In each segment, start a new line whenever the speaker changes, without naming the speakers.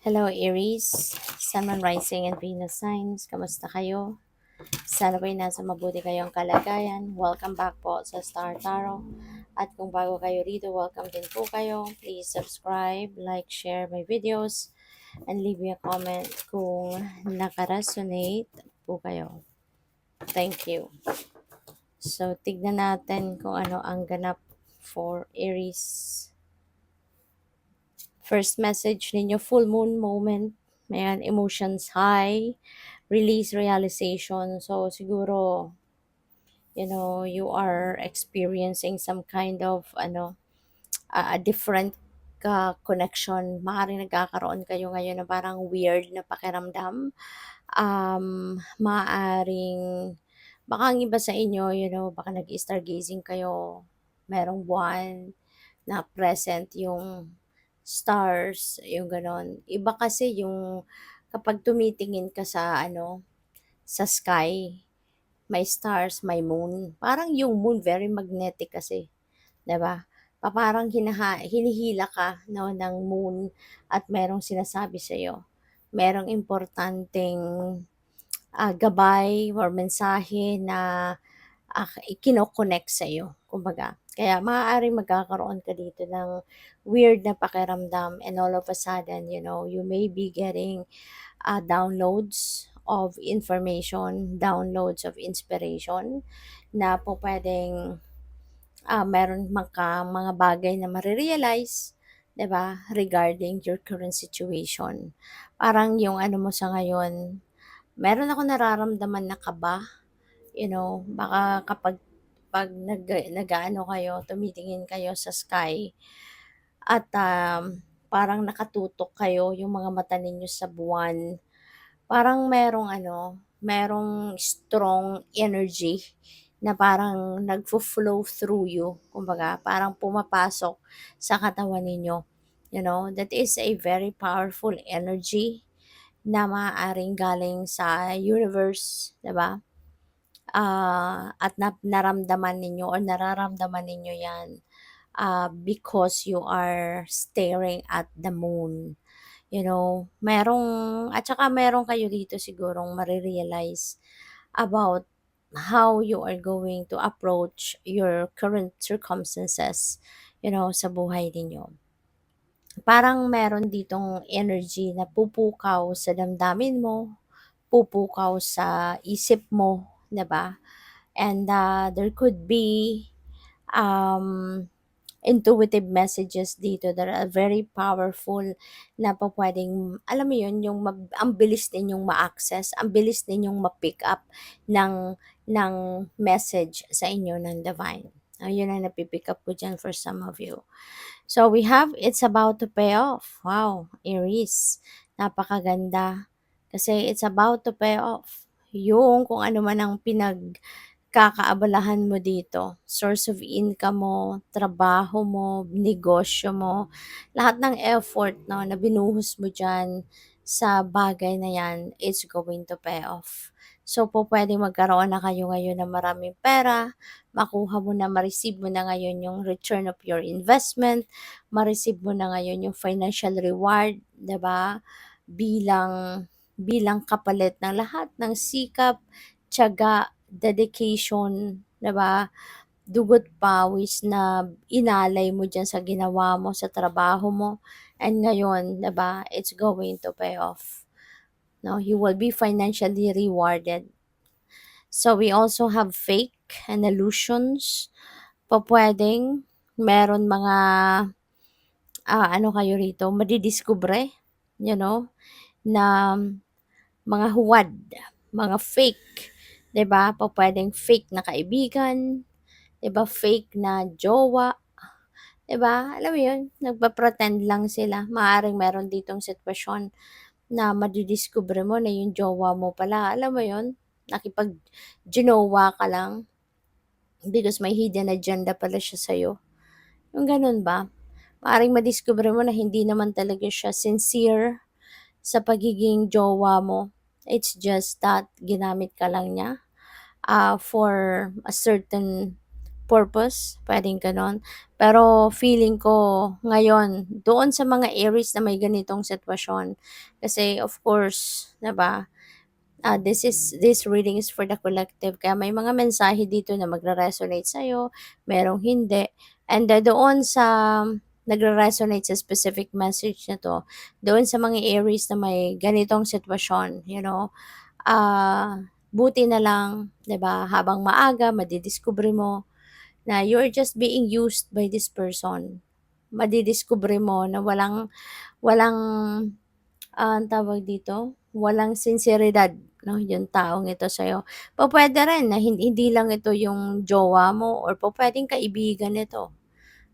Hello Aries, Sun, Moon, Rising, and Venus signs. Kamusta kayo? Sana ba'y nasa mabuti kayong kalagayan. Welcome back po sa Star Tarot. At kung bago kayo rito, welcome din po kayo. Please subscribe, like, share my videos, and leave me a comment kung nakaresonate po kayo. Thank you. So, tignan natin kung ano ang ganap for Aries. First message ninyo, full moon moment. Ayan, emotions high, release realization. So, siguro, you are experiencing some kind of, a different connection. Maaaring nagkakaroon kayo ngayon na parang weird na pakiramdam. Maaaring, baka ang iba sa inyo, baka nag-stargazing kayo, merong buwan, na present yung stars, yung gano'n. Iba kasi yung kapag tumitingin ka sa sky, may stars, may moon. Parang yung moon very magnetic kasi, 'di ba? Parang hinihila ka no ng moon at merong sinasabi sa iyo. Merong importanteng gabay or mensahe na ikino-connect sa'yo, kumbaga. Kaya maaaring magkakaroon ka dito ng weird na pakiramdam and all of a sudden, you may be getting downloads of information, downloads of inspiration na po pwedeng meron mga bagay na marirealize, 'di ba, regarding your current situation. Parang yung ano mo sa ngayon, meron ako nararamdaman na kaba. Baka pag nag-aano kayo, tumitingin kayo sa sky at parang nakatutok kayo yung mga mata ninyo sa buwan. Parang merong strong energy na parang nagfo-flow through you. Kumbaga, parang pumapasok sa katawan ninyo. That is a very powerful energy na maaaring galing sa universe, 'di ba? At naramdaman ninyo or nararamdaman ninyo yan because you are staring at the moon. At saka meron kayo dito sigurong marirealize about how you are going to approach your current circumstances, sa buhay ninyo. Parang meron ditong energy na pupukaw sa damdamin mo, pupukaw sa isip mo, 'di ba? And there could be um, intuitive messages dito that are very powerful na po pwedeng, alam mo yun, ang bilis ninyong ma-access, ang bilis ninyong ma-pick up ng message sa inyo ng divine. Yun ang napipick up ko dyan for some of you. So we have, it's about to pay off. Wow, Aries. Napakaganda. Kasi it's about to pay off. Yung kung ano man ang pinagkakaabalahan mo dito, source of income mo, trabaho mo, negosyo mo, lahat ng effort no, na binuhos mo dyan sa bagay na yan, it's going to pay off. So po pwedeng magkaroon na kayo ngayon ng maraming pera, makuha mo na, ma-receive mo na ngayon yung return of your investment, ma-receive mo na ngayon yung financial reward, 'di ba? Bilang bilang kapalit ng lahat ng sikap, tiyaga, dedication, 'di ba? Dugot pawis na inalay mo diyan sa ginawa mo, sa trabaho mo. And ngayon, 'di ba, it's going to pay off. No, you will be financially rewarded. So we also have fake and illusions. Pwedeng meron mga ano kayo rito, madidiskubre, na mga huwad, mga fake, 'di ba? Pwedeng fake na kaibigan, 'di ba? Fake na jowa, 'di ba? Alam mo 'yun, nagpa-pretend lang sila. Maaaring meron ditong sitwasyon na madidiskubre mo na yung jowa mo pala, alam mo 'yun, nakipag-ginowa ka lang because may hidden agenda pala siya sa'yo. Yung gano'n ba? Maaaring madiskubre mo na hindi naman talaga siya sincere sa pagiging jowa mo. It's just that ginamit ka lang niya for a certain purpose, puwedeng gano'n. Pero feeling ko ngayon, doon sa mga Aries na may ganitong sitwasyon, kasi of course, 'di ba, this reading is for the collective kaya may mga mensahe dito na magre-resonate sa'yo, merong hindi. And, doon sa nagre-resonate sa specific message na 'to, doon sa mga Aries na may ganitong sitwasyon, buti na lang, 'di ba, habang maaga madidiskubre mo na you're just being used by this person. Madidiskubre mo na walang walang, ang tawag dito, walang sinseridad 'no, yung taong ito sa'yo. Pupuwede rin na hindi lang ito yung jowa mo or pupuwedeng kaibigan ito.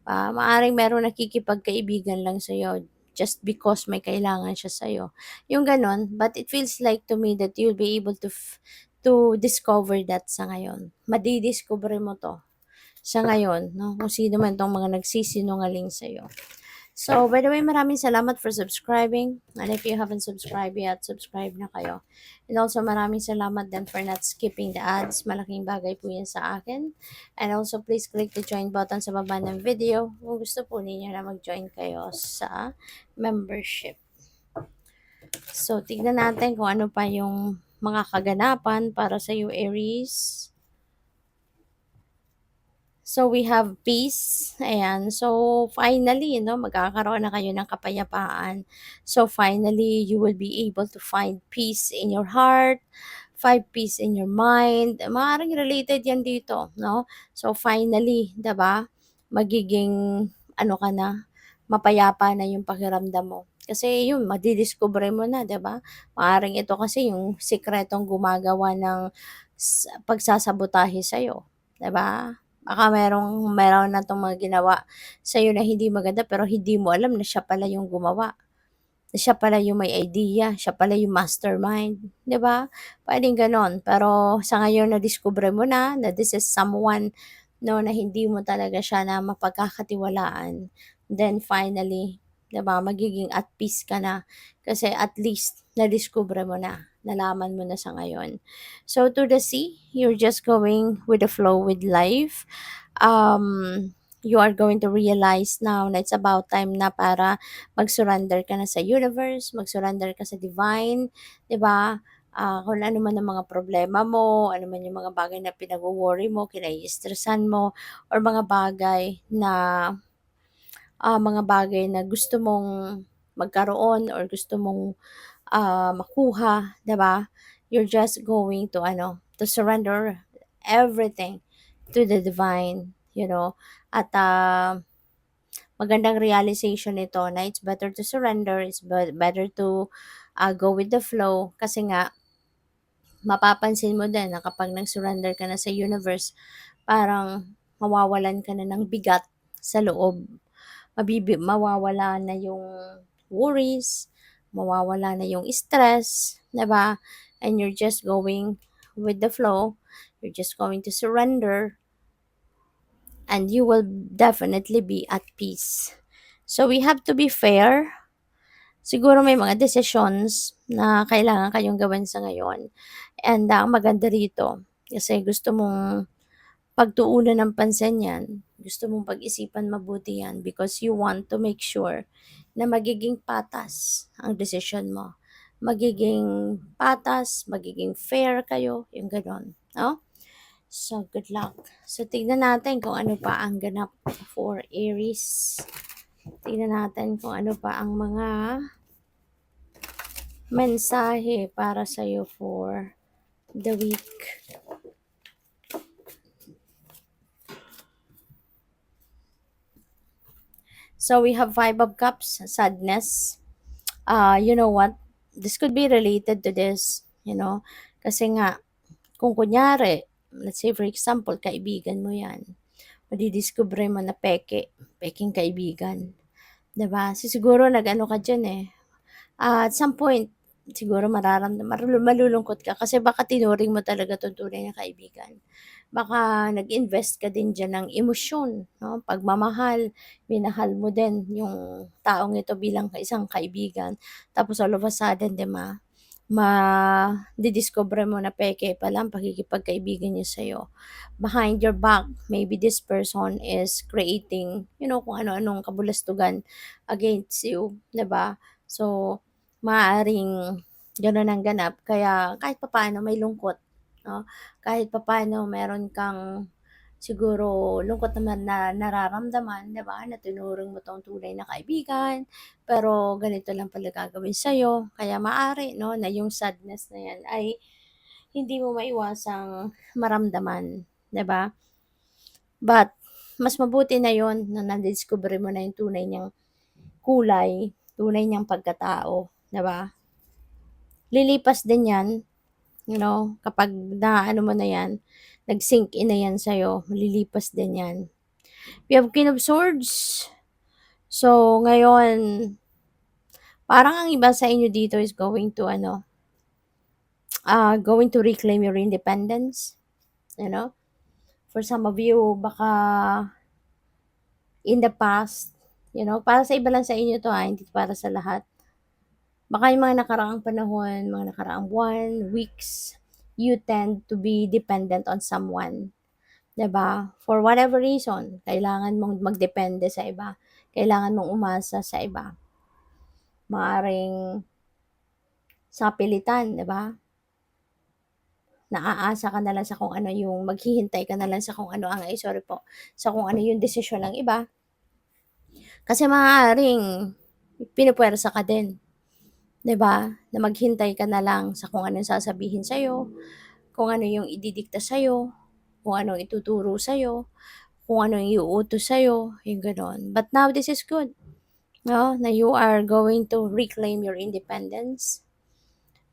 Maaaring merong nakikipagkaibigan lang sa'yo just because may kailangan siya sa'yo, yung gano'n. But it feels like to me that you'll be able to discover that sa ngayon. Madidiskubre mo 'to sa ngayon 'no, kung sino man 'tong mga nagsisinungaling sa'yo. So, by the way, maraming salamat for subscribing. And if you haven't subscribed yet, subscribe na kayo. And also, maraming salamat din for not skipping the ads. Malaking bagay po yan sa akin. And also, please click the join button sa baba ng video kung gusto po ninyo na mag-join kayo sa membership. So, tignan natin kung ano pa yung mga kaganapan para sa you, Aries. So, we have peace. Ayan. So, finally, magkakaroon na kayo ng kapayapaan. So, finally, you will be able to find peace in your heart, find peace in your mind. Maaaring related yan dito, no? So, finally, 'di ba? Magiging, ka na, mapayapa na yung pakiramdam mo. Kasi yun, madidiscover mo na, 'di ba? Maaaring ito kasi yung sikretong gumagawa ng pagsasabotahe sa'yo, 'di ba? Baka meron na 'tong mga ginawa sa'yo na hindi maganda pero hindi mo alam na siya pala yung gumawa, na siya pala yung may idea, siya pala yung mastermind, 'di ba? Puwedeng gano'n. Pero sa ngayon nadiskubre mo na this is someone 'no, na hindi mo talaga siya na mapagkakatiwalaan. Then finally, 'di ba, magiging at peace ka na kasi at least nadiskubre mo na, nalaman mo na sa ngayon. So to the sea, you're just going with the flow with life. You are going to realize now na it's about time na para mag-surrender ka na sa universe, mag-surrender ka sa divine, 'di ba? Kung ano man ang mga problema mo, ano man yung mga bagay na pinagwo-worry mo, kinai-stressan mo, or mga bagay na gusto mong magkaroon or gusto mong makuha, 'di ba? You're just going to surrender everything to the divine, At magandang realization nito na it's better to surrender, it's better to go with the flow kasi nga mapapansin mo din na kapag nag-surrender ka na sa universe, parang mawawalan ka na ng bigat sa loob. Mawawala na yung worries, mawawala na yung stress, 'di ba? And you're just going with the flow. You're just going to surrender and you will definitely be at peace. So we have to be fair. Siguro may mga decisions na kailangan kayong gawin sa ngayon. And ang maganda rito, kasi gusto mong pagtuunan ng pansin yan, gusto mong pag-isipan mabuti yan because you want to make sure na magiging patas ang decision mo. Magiging patas, magiging fair kayo, yung ganon. No? So, good luck. So, tignan natin kung ano pa ang ganap for Aries. Tignan natin kung ano pa ang mga mensahe para sa'yo for the week. So, we have Five of Cups, sadness. You know what? This could be related to this, kasi nga, kung kunyari, let's say for example, kaibigan mo yan, madidiscover mo na peking kaibigan. 'Di ba? Siguro nag-ano ka diyan eh. At some point, siguro malulungkot ka kasi baka tinuring mo talaga 'tong tunay na kaibigan. Baka nag-invest ka din diyan ng emosyon, 'no, pagmamahal, minahal mo din yung taong ito bilang isang kaibigan. Tapos all of a sudden, 'di ba, madidiskubre mo na peke pala ang pakikipagkaibigan niya sa'yo. Behind your back, maybe this person is creating, kung ano-anong kabulastugan against you, 'di ba? So, maaaring gano'n ang ganap kaya kahit papaano may lungkot, 'no? Kahit papaano meron kang siguro lungkot naman na nararamdaman, 'di ba, na tinuring mo 'tong tunay na kaibigan, pero ganito lang pala gagawin sa'yo. Kaya maaari 'no, na yung sadness na 'yan ay hindi mo maiwasang maramdaman, 'di ba? But mas mabuti na yon na nadiskubre mo na yung tunay niyang kulay, tunay niyang pagkatao, 'di ba? Lilipas din 'yan, kapag naano mo na 'yan, nag-sink in na 'yan sa'yo, lilipas din 'yan. We have Queen of Swords. So, ngayon, parang ang iba sa inyo dito is going to reclaim your independence, you know? For some of you, baka in the past, para sa iba lang sa inyo 'to, hindi para sa lahat. Baka yung mga nakaraang panahon, mga nakaraang buwan, weeks, you tend to be dependent on someone, 'di ba? For whatever reason, kailangan mong magdepende sa iba, kailangan mong umasa sa iba. Maaaring sa pilitan, 'di ba? Naaasa ka na lang sa kung ano yung maghihintay ka na lang sa kung ano ang sorry po, sa kung ano yung desisyon ng iba. Kasi maaaring pinupuwersa ka din, 'di ba? Na maghintay ka na lang sa kung anong sasabihin sa'yo, kung ano yung ididikta sa'yo, kung anong ituturo sa'yo, kung anong iuutos sa'yo, yung gano'n. But now this is good, 'no, na you are going to reclaim your independence.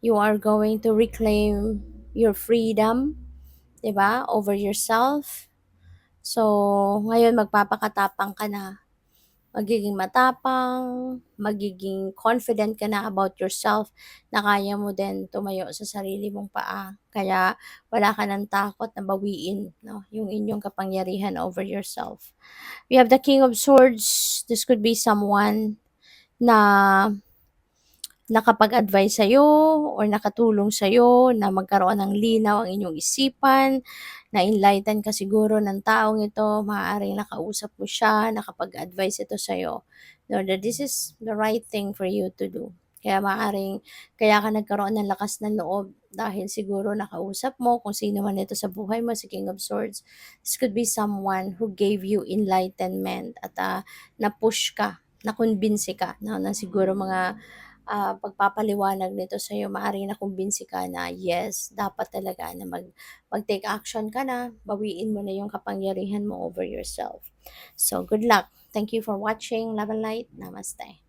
You are going to reclaim your freedom, 'di ba, over yourself. So, ngayon magpapakatapang ka na, magiging matapang, magiging confident ka na about yourself, na kaya mo din tumayo sa sarili mong paa. Kaya wala ka ng takot na bawiin, 'no, yung inyong kapangyarihan over yourself. We have the King of Swords. This could be someone na nakapag-advice sa'yo or nakatulong sa'yo na magkaroon ng linaw ang inyong isipan, na-enlighten ka siguro ng taong ito, maaaring nakausap mo siya, nakapag-advice ito sa'yo. No, that this is the right thing for you to do. Kaya maaaring kaya ka nagkaroon ng lakas ng loob dahil siguro nakausap mo kung sino man ito sa buhay mo, si King of Swords. This could be someone who gave you enlightenment at na-push ka, nakumbinsi ka, no, na siguro mga pagpapaliwanag nito sa'yo, maaaring nakumbinsi ka na yes, dapat talaga na mag-take action ka na, bawiin mo na yung kapangyarihan mo over yourself. So, good luck. Thank you for watching. Love and light. Namaste.